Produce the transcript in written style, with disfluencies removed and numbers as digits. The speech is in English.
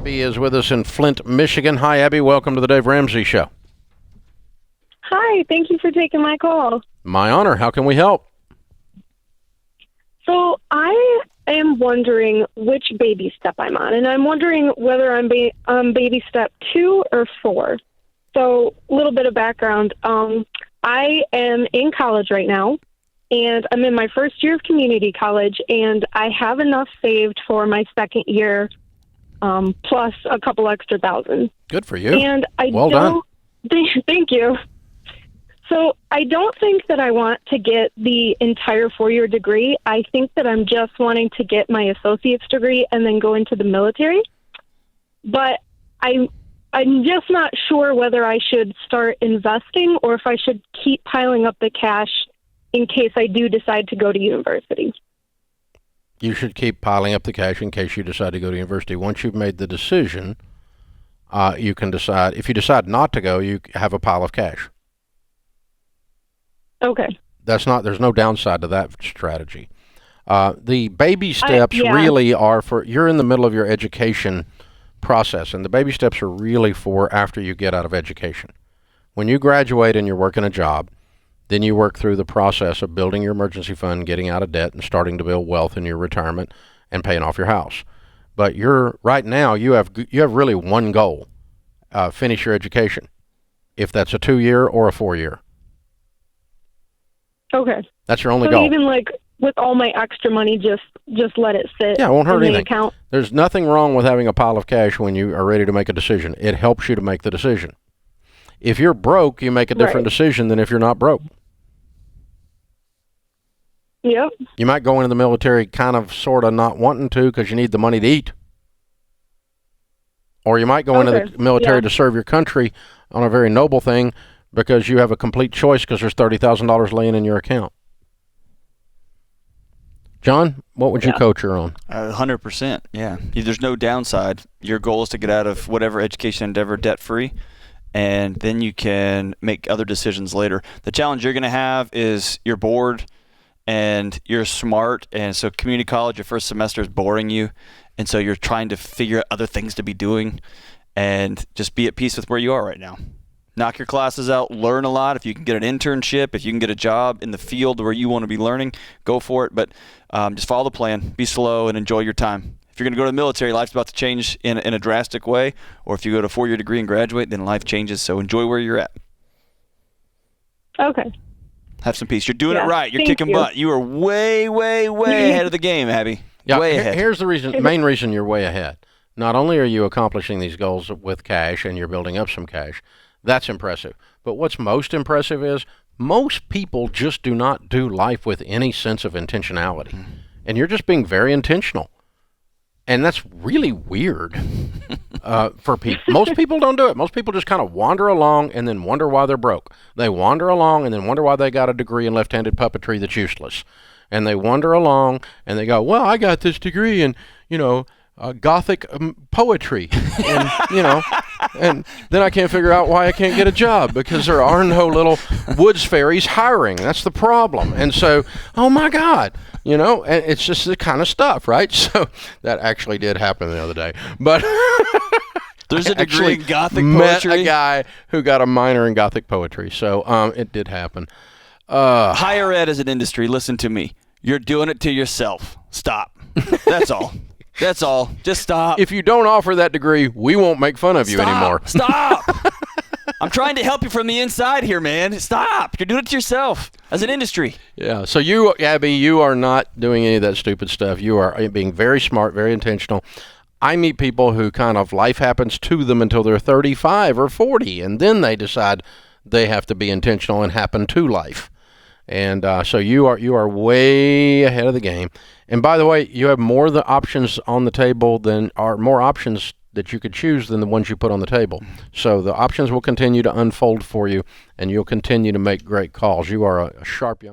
Abby is with us in Flint, Michigan. Hi, Abby. Welcome to the Dave Ramsey Show. Hi, thank you for taking my call. My honor. How can we help? So I am wondering which baby step I'm on, and I'm wondering whether I'm baby step 2 or 4. So a little bit of background. I am in college right now, and I'm in my first year of community college, and I have enough saved for my second year, plus a couple extra thousand. Good for you. And well done. Thank you. So I don't think that I want to get the entire 4-year degree. I think that I'm just wanting to get my associate's degree and then go into the military. But I'm just not sure whether I should start investing or if I should keep piling up the cash in case I do decide to go to university. You should keep piling up the cash in case you decide to go to university. Once you've made the decision, you can decide. If you decide not to go, you have a pile of cash. Okay. There's no downside to that strategy. The baby steps really are for, you're in the middle of your education process, and the baby steps are really for after you get out of education. When you graduate and you're working a job, then you work through the process of building your emergency fund, getting out of debt, and starting to build wealth in your retirement and paying off your house. But right now you have really one goal: finish your education. If that's a 2-year or a 4-year. Okay. That's your only goal. So even like with all my extra money, just let it sit. Yeah, it won't hurt in anything. The account. There's nothing wrong with having a pile of cash when you are ready to make a decision. It helps you to make the decision. If you're broke, you make a different decision than if you're not broke. Yep. You might go into the military kind of, sort of not wanting to because you need the money to eat. Or you might go into the military to serve your country on a very noble thing because you have a complete choice because there's $30,000 laying in your account. John, what would you coach her on? 100%, yeah. There's no downside. Your goal is to get out of whatever education endeavor debt-free, and then you can make other decisions later. The challenge you're going to have is you're bored and you're smart, and so community college, your first semester is boring you, and so you're trying to figure out other things to be doing and just be at peace with where you are right now. Knock your classes out, learn a lot. If you can get an internship, if you can get a job in the field where you want to be learning, go for it. But just follow the plan, be slow, and enjoy your time. If you're going to go to the military, life's about to change in a drastic way. Or if you go to a 4-year degree and graduate, then life changes. So enjoy where you're at. Okay. Have some peace. You're doing it right. You're kicking butt. You are way, way, way ahead of the game, Abby. Yeah, way ahead. Here's the main reason you're way ahead. Not only are you accomplishing these goals with cash and you're building up some cash, that's impressive. But what's most impressive is most people just do not do life with any sense of intentionality. Mm-hmm. And you're just being very intentional. And that's really weird for people. Most people don't do it. Most people just kind of wander along and then wonder why they're broke. They wander along and then wonder why they got a degree in left-handed puppetry that's useless. And they wander along and they go, well, I got this degree in, Gothic poetry. And, and then I can't figure out why I can't get a job because there are no little woods fairies hiring. That's the problem. And so, oh my God, and it's just the kind of stuff, right? So that actually did happen the other day. But there's a degree in Gothic met poetry. A guy who got a minor in Gothic poetry. So it did happen. Higher ed as an industry, listen to me. You're doing it to yourself. Stop. That's all. That's all. Just stop. If you don't offer that degree, we won't make fun of you anymore. Stop. I'm trying to help you from the inside here, man. Stop. You're doing it to yourself as an industry. Yeah. So you, Abby, you are not doing any of that stupid stuff. You are being very smart, very intentional. I meet people who kind of life happens to them until they're 35 or 40, and then they decide they have to be intentional and happen to life. And so you are way ahead of the game. And by the way, you have more the options on the table more options that you could choose than the ones you put on the table. So the options will continue to unfold for you, and you'll continue to make great calls. You are a sharp young